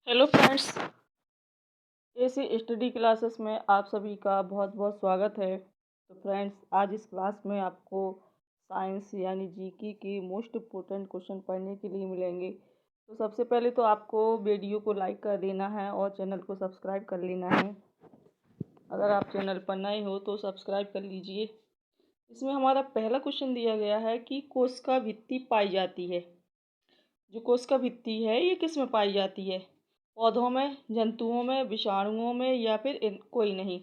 Hello friends, AC study classes में आप सभी का बहुत बहुत स्वागत है। तो फ्रेंड्स, आज इस क्लास में आपको साइंस यानी जीके के मोस्ट इम्पोर्टेंट क्वेश्चन पढ़ने के लिए मिलेंगे। तो सबसे पहले तो आपको वीडियो को लाइक कर देना है और चैनल को सब्सक्राइब कर लेना है। अगर आप चैनल पर नए हो तो सब्सक्राइब कर लीजिए। इसमें हमारा पहला क्वेश्चन दिया गया है कि कोशिका भित्ति पाई जाती है। जो कोशिका भित्ति है ये किस में पाई जाती है? पौधों में, जंतुओं में, विषाणुओं में या फिर कोई नहीं।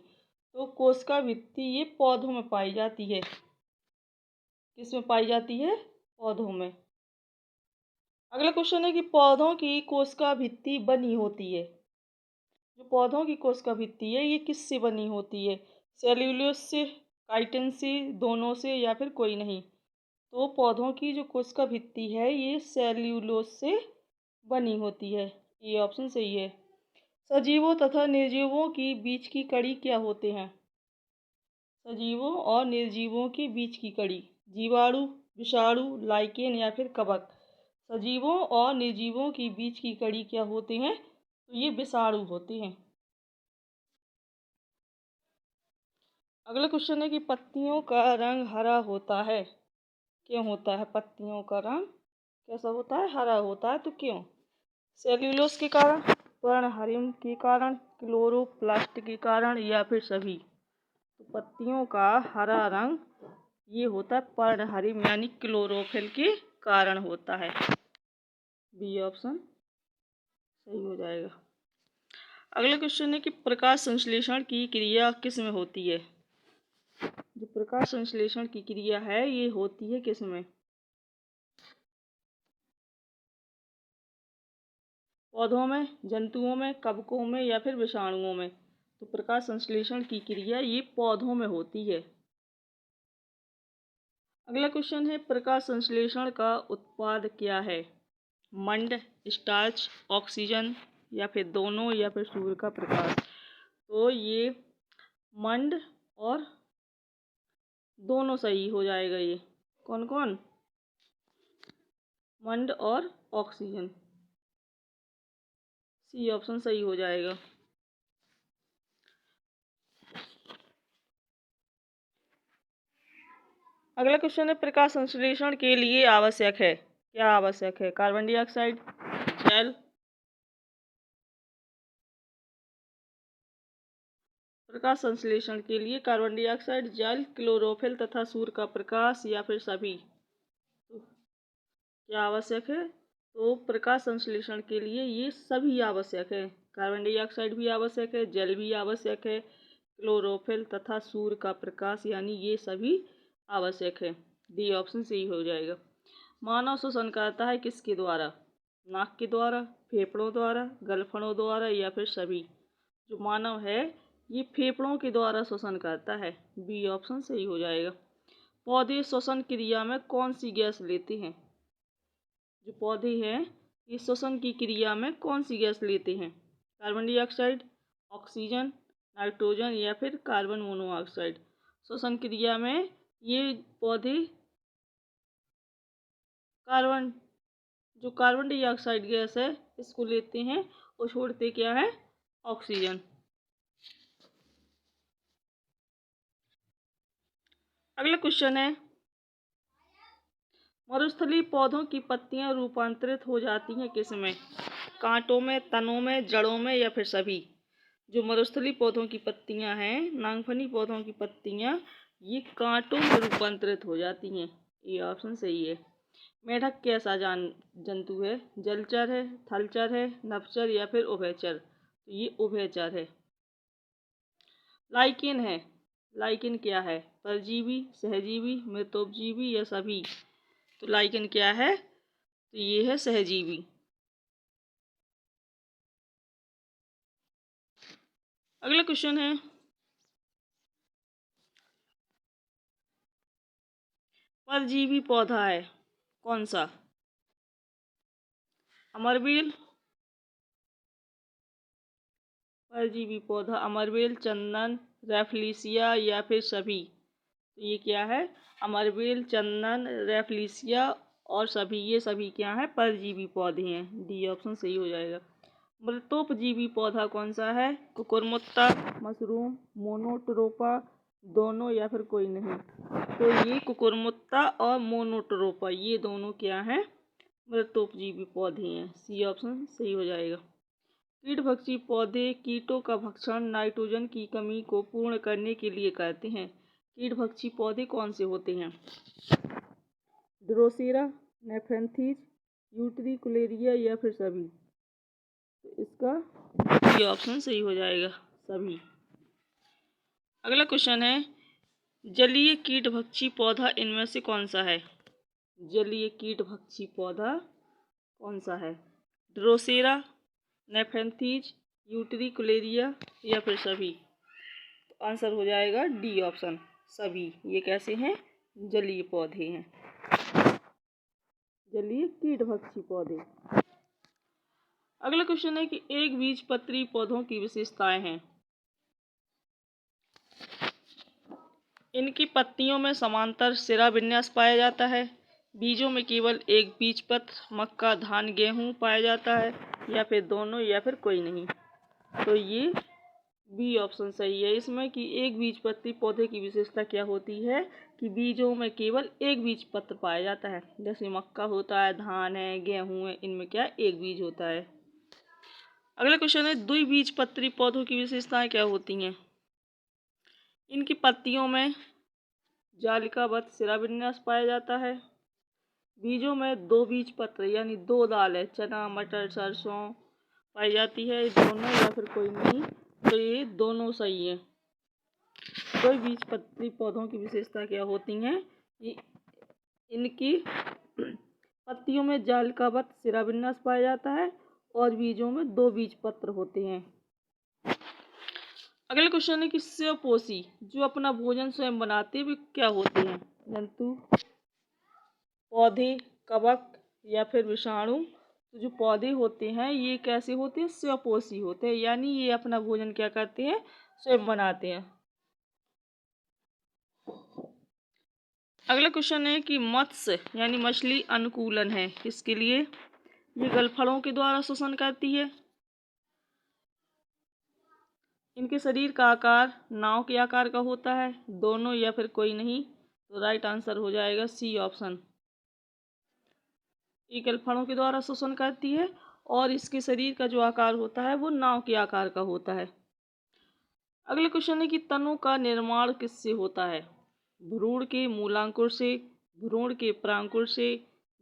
तो कोशिका भित्ति ये पौधों में पाई जाती है। किस में पाई जाती है? पौधों में। अगला क्वेश्चन है कि पौधों की कोशिका भित्ति बनी होती है। जो पौधों की कोशिका भित्ति है ये किससे बनी होती है? सेल्यूलोज से, काइटिन से, दोनों से या फिर कोई नहीं। तो पौधों की जो कोशिका भित्ति है ये सेल्यूलोज से बनी होती है। ये ऑप्शन सही है। सजीवों तथा निर्जीवों की बीच की कड़ी क्या होते हैं? सजीवों और निर्जीवों के बीच की कड़ी। जीवाणु, विषाणु, लाइकेन या फिर कवक। सजीवों और निर्जीवों की बीच की कड़ी क्या होते हैं? तो ये विषाणु होते हैं। अगला क्वेश्चन है कि पत्तियों का रंग हरा होता है। क्यों होता है पत्तियों का रंग कैसा होता है? हरा होता है। तो क्यों? सेल्यूलोज के कारण, पर्णहरिम के कारण, क्लोरोप्लास्ट के कारण या फिर सभी। तो पत्तियों का हरा रंग ये होता है पर्णहरिम यानी क्लोरोफिल के कारण होता है। बी ऑप्शन सही हो जाएगा। अगला क्वेश्चन है कि प्रकाश संश्लेषण की क्रिया किस में होती है? जो प्रकाश संश्लेषण की क्रिया है ये होती है किस में? पौधों में, जंतुओं में, कवकों में या फिर विषाणुओं में। तो प्रकाश संश्लेषण की क्रिया ये पौधों में होती है। अगला क्वेश्चन है प्रकाश संश्लेषण का उत्पाद क्या है? मंड, स्टार्च, ऑक्सीजन या फिर दोनों या फिर सूर्य का प्रकाश। तो ये मंड और दोनों सही हो जाएगा। ये कौन कौन? मंड और ऑक्सीजन। सी ऑप्शन सही हो जाएगा। अगला क्वेश्चन है प्रकाश संश्लेषण के लिए आवश्यक है। क्या आवश्यक है? कार्बन डाइऑक्साइड, जल। प्रकाश संश्लेषण के लिए कार्बन डाइऑक्साइड, जल, क्लोरोफिल तथा सूर्य का प्रकाश या फिर सभी। तो क्या आवश्यक है? तो प्रकाश संश्लेषण के लिए ये सभी आवश्यक है। कार्बन डाइऑक्साइड भी आवश्यक है, जल भी आवश्यक है, क्लोरोफिल तथा सूर्य का प्रकाश यानी ये सभी आवश्यक है। डी ऑप्शन सही हो जाएगा। मानव श्वसन करता है किसके द्वारा? नाक के द्वारा, फेफड़ों द्वारा, गलफड़ों द्वारा या फिर सभी। जो मानव है ये फेफड़ों के द्वारा श्वसन करता है। बी ऑप्शन सही हो जाएगा। पौधे श्वसन क्रिया में कौन सी गैस लेते हैं? जो पौधे हैं ये श्वसन की क्रिया में कौन सी गैस लेते हैं? कार्बन डाइऑक्साइड, ऑक्सीजन, नाइट्रोजन या फिर कार्बन मोनोऑक्साइड। श्वसन क्रिया में ये पौधे जो कार्बन डाइऑक्साइड गैस है इसको लेते हैं और छोड़ते क्या है? ऑक्सीजन। अगला क्वेश्चन है मरुस्थलीय पौधों की पत्तियां रूपांतरित हो जाती हैं किस में? कांटों में, तनों में, जड़ों में या फिर सभी। जो मरुस्थलीय पौधों की पत्तियां हैं, नांगफनी पौधों की पत्तियां ये कांटों में रूपांतरित हो जाती हैं। ये ऑप्शन सही है। मेढक कैसा जंतु है? जलचर है, थलचर है, नभचर या फिर उभयचर। तो ये उभयचर है। लाइकेन है। लाइकेन क्या है? परजीवी, सहजीवी, मृतोपजीवी या सभी। तो लाइकेन क्या है? तो ये है सहजीवी। अगला क्वेश्चन है परजीवी पौधा है कौन सा? अमरबेल, परजीवी पौधा अमरबेल, चंदन, रेफलिसिया या फिर सभी। तो ये क्या है? अमरबेल, चंदन, रेफलिसिया और सभी। ये सभी क्या है? परजीवी पौधे हैं। डी ऑप्शन सही हो जाएगा। मृतोपजीवी पौधा कौन सा है? कुकुरमुत्ता, मशरूम, मोनोट्रोपा, दोनों या फिर कोई नहीं। तो ये कुकुरमुत्ता और मोनोट्रोपा ये दोनों क्या हैं? मृतोपजीवी पौधे हैं। सी ऑप्शन सही हो जाएगा। कीटभक्षी पौधे कीटों का भक्षण नाइट्रोजन की कमी को पूर्ण करने के लिए करते हैं। कीटभक्षी पौधे कौन से होते हैं? ड्रोसेरा, नेफेंथीज, यूट्रिकुलेरिया या फिर सभी। तो इसका ये ऑप्शन सही हो जाएगा, सभी। अगला क्वेश्चन है, जलीय कीटभक्षी पौधा इनमें से कौन सा है? जलीय कीटभक्षी पौधा कौन सा है? ड्रोसेरा, नेफेंथीज, यूट्रिकुलेरिया या फिर सभी। तो आंसर हो जाएगा डी ऑप्शन, सभी। ये कैसे हैं? जलीय पौधे हैं, जलीय कीटभक्षी पौधे। अगला क्वेश्चन है कि एक बीजपत्री पौधों की विशेषताएं हैं। इनकी पत्तियों में समांतर सिरा विन्यास पाया जाता है। बीजों में केवल एक बीजपत्र मक्का, धान, गेहूं पाया जाता है, या फिर दोनों या फिर कोई नहीं। तो ये बी ऑप्शन सही है इसमें कि एक बीजपत्री पौधे की विशेषता क्या होती है कि बीजों में केवल एक बीजपत्र पाया जाता है। जैसे मक्का होता है, धान है, गेहूं है, इनमें क्या एक बीज होता है। अगला क्वेश्चन है, द्विबीजपत्री पौधों की विशेषताएं क्या होती हैं? इनकी पत्तियों में जालिकावत शिराविन्यास पाया जाता है। बीजों में दो बीज पत्र यानी दो दालें चना, मटर, सरसों पाई जाती है। दोनों या फिर कोई नहीं। तो ये दोनों सही है। कोई बीजपत्री पौधों की विशेषता क्या होती हैं? इनकी पत्तियों में जालिकावत शिराविन्यास पाया जाता है और बीजों में दो बीज पत्र होते हैं। अगला क्वेश्चन है कि स्वपोषी जो अपना भोजन स्वयं बनाते वे क्या होते हैं? जंतु, पौधे, कवक या फिर विषाणु। तो जो पौधे होते हैं ये कैसे होते हैं? स्वपोषी होते हैं, यानी ये अपना भोजन क्या करते हैं? स्वयं बनाते हैं। अगला क्वेश्चन है कि मत्स्य यानी मछली अनुकूलन है किसके लिए? ये गलफड़ों के द्वारा श्वसन करती है। इनके शरीर का आकार नाव के आकार का होता है। दोनों या फिर कोई नहीं। तो राइट आंसर हो जाएगा सी ऑप्शन। ये गलफड़ों के द्वारा श्वसन करती है और इसके शरीर का जो आकार होता है वो नाव के आकार का होता है। अगला क्वेश्चन है कि तनों का निर्माण किससे होता है? भ्रूण के मूलांकुर से, भ्रूण के प्रांकुर से,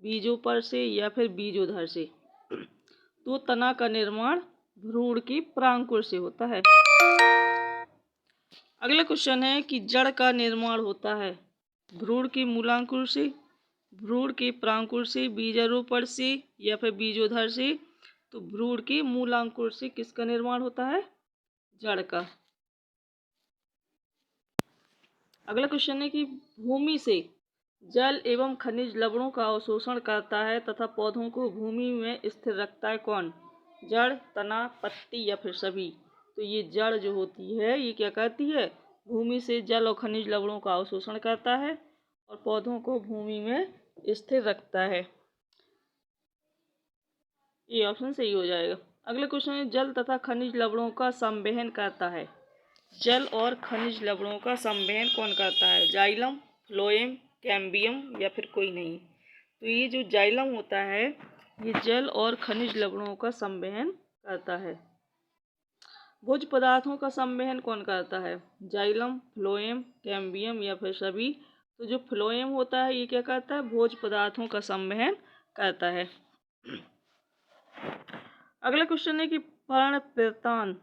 बीजोपर से या फिर बीजोधर से। तो तना का निर्माण भ्रूण के प्रांकुर से होता है। अगला क्वेश्चन है कि जड़ का निर्माण होता है भ्रूण के मूलांकुर से, भ्रूण के प्रांकुर से, बीजारोपण से या फिर बीजोधर से। तो भ्रूण के मूलांकुर से किसका निर्माण होता है? जड़ का। अगला क्वेश्चन है कि भूमि से जल एवं खनिज लवणों का अवशोषण करता है तथा पौधों को भूमि में स्थिर रखता है कौन? जड़, तना, पत्ती या फिर सभी। तो ये जड़ जो होती है ये क्या करती है? भूमि से जल और खनिज लवणों का अवशोषण करता है और पौधों को भूमि में स्थिर रखता है। ये ऑप्शन सही हो जाएगा। अगला क्वेश्चन है, जल तथा खनिज लवणों का संवहन करता है। जल और खनिज लवणों का संवहन कौन करता है? जाइलम, फ्लोएम, कैम्बियम या फिर कोई नहीं। तो ये जो जाइलम होता है ये जल और खनिज लवणों का संवहन करता है। भोज्य पदार्थों का संवहन कौन करता है? जाइलम, फ्लोएम, कैम्बियम या फिर सभी। तो जो फ्लोएम होता है ये क्या करता है? भोज्य पदार्थों का संवहन करता है। अगला क्वेश्चन है कि पर्णपेर्तान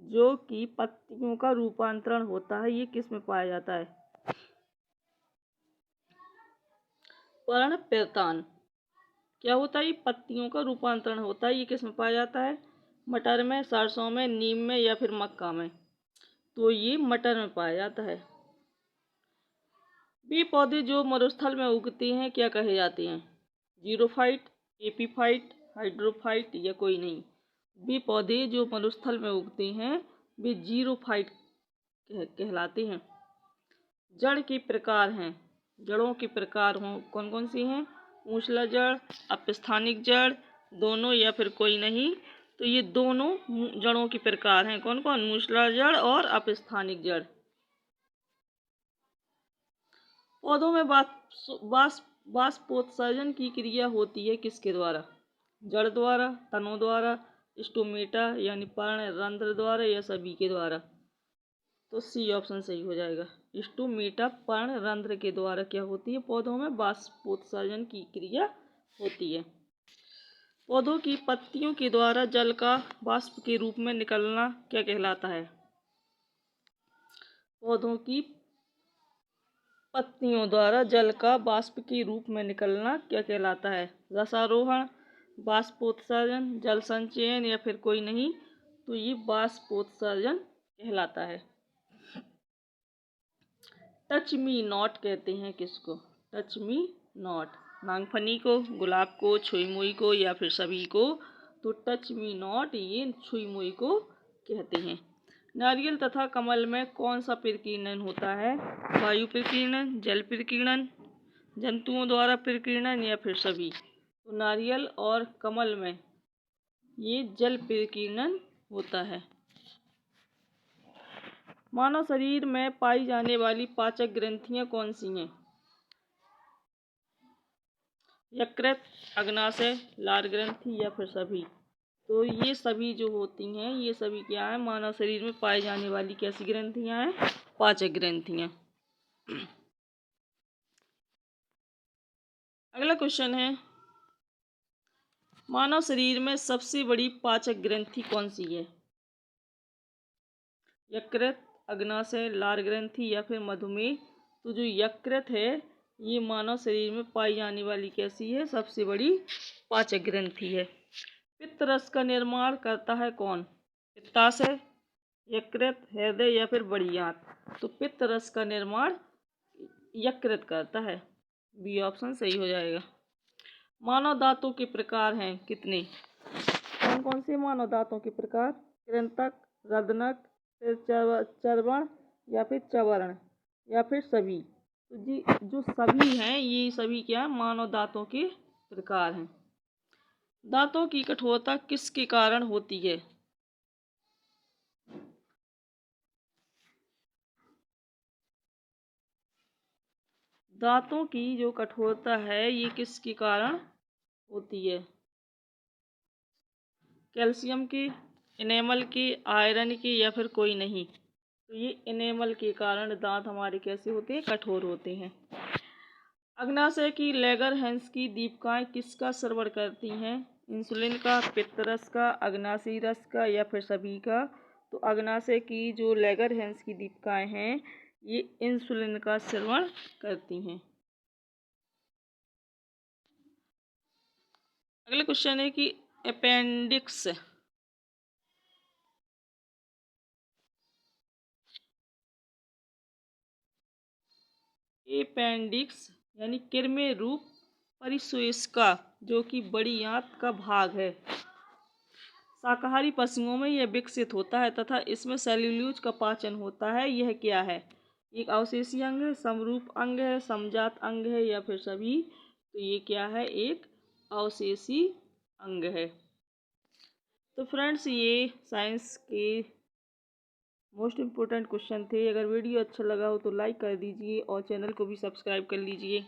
जो कि पत्तियों का रूपांतरण होता है ये किस में पाया जाता है? पर्णपेर्तान क्या होता है? ये पत्तियों का रूपांतरण होता है। ये किस में पाया जाता है? मटर में, सरसों में, नीम में या फिर मक्का में। तो ये मटर में पाया जाता है। वे पौधे जो मरुस्थल में उगते हैं क्या कहे जाते हैं? जीरोफाइट, एपीफाइट, हाइड्रोफाइट या कोई नहीं। वे पौधे जो मरुस्थल में उगते हैं वे जीरोफाइट कहलाते हैं। जड़ के प्रकार हैं, जड़ों के प्रकार हों कौन कौन सी हैं? मूसला जड़, अपस्थानिक जड़, दोनों या फिर कोई नहीं। तो ये दोनों जड़ों के प्रकार हैं। कौन कौन? मूसला जड़ और अपस्थानिक जड़। पौधों में बाष्पोत्सर्जन की क्रिया होती है किसके द्वारा? जड़ द्वारा, तनों द्वारा, स्टोमेटा यानी पर्णरंध्र द्वारा या सभी के द्वारा? तो सी ऑप्शन सही हो जाएगा। स्टोमेटा पर्णरंध्र के द्वारा क्या होती है? पौधों में बाष्पोत्सर्जन की क्रिया होती है। पौधों की पत्तियों के द्वारा जल का वाष्प के रूप में निकलना क्या कहलाता है? पौधों की पत्तियों द्वारा जल का वाष्प के रूप में निकलना क्या कहलाता है? रसारोहण, बाष्पोत्सर्जन, जल संचयन या फिर कोई नहीं? तो ये बाष्पोत्सर्जन कहलाता है। टच मी नॉट कहते हैं किसको? Touch me not. नागफनी को, गुलाब को, छुई मुई को या फिर सभी को? तो टच मी नॉट ये छुई मुई को कहते हैं। नारियल तथा कमल में कौन सा प्रकीर्णन होता है? वायु प्रकीर्णन, जल प्रकीर्णन, जंतुओं द्वारा प्रकीर्णन या फिर सभी? तो नारियल और कमल में ये जल प्रकीर्णन होता है। मानव शरीर में पाई जाने वाली पाचक ग्रंथियां कौन सी हैं? यकृत, अग्नाशय, लार ग्रंथि या फिर सभी? तो ये सभी जो होती हैं ये सभी क्या है? मानव शरीर में पाई जाने वाली कैसी ग्रंथियां हैं? पाचक ग्रंथियां। अगला क्वेश्चन है, मानव शरीर में सबसे बड़ी पाचक ग्रंथि कौन सी है? यकृत, अग्नाशय, लार ग्रंथि या फिर मधुमेह? तो जो यकृत है ये मानव शरीर में पाई जाने वाली कैसी है? सबसे बड़ी पाचक ग्रंथि है। पित्त रस का निर्माण करता है कौन? पित्ताशय, यकृत, हृदय या फिर बड़ी आंत? तो पित्त रस का निर्माण यकृत करता है। बी ऑप्शन सही हो जाएगा। मानव दांतों के प्रकार हैं कितने? कौन कौन से मानव दांतों के प्रकार? कृंतक, रदनक, फिर चर्वण या फिर चवर्ण या फिर सभी? तो जी जो सभी हैं ये सभी क्या? मानव दांतों के प्रकार हैं। दांतों की कठोरता किसके कारण होती है? दांतों की जो कठोरता है ये किसके कारण होती है? कैल्शियम की, इनेमल की, आयरन की या फिर कोई नहीं? तो ये इनेमल के कारण दांत हमारे कैसे होते हैं? कठोर होते हैं। अग्नाशय की लैंगरहैंस की दीपिकाएं किसका श्रवण करती हैं? इंसुलिन का, पित्तरस का, अग्नाशी रस का या फिर सभी का? तो अग्नाशय की जो लैंगरहैंस की दीपिकाएं हैं ये इंसुलिन का श्रवण करती हैं। अगला क्वेश्चन है कि अपेंडिक्स यानी किरमे रूप परिशोषका जो कि बड़ी आंत का भाग है। शाकाहारी पशुओं में यह विकसित होता है तथा इसमें सेल्यूलोज का पाचन होता है। यह क्या है? एक अवशेषी अंग है, समरूप अंग है, समजात अंग है या फिर सभी? तो ये क्या है? एक अवशेषी अंग है। तो फ्रेंड्स ये साइंस के मोस्ट इम्पोर्टेंट क्वेश्चन थे। अगर वीडियो अच्छा लगा हो तो लाइक कर दीजिए और चैनल को भी सब्सक्राइब कर लीजिए।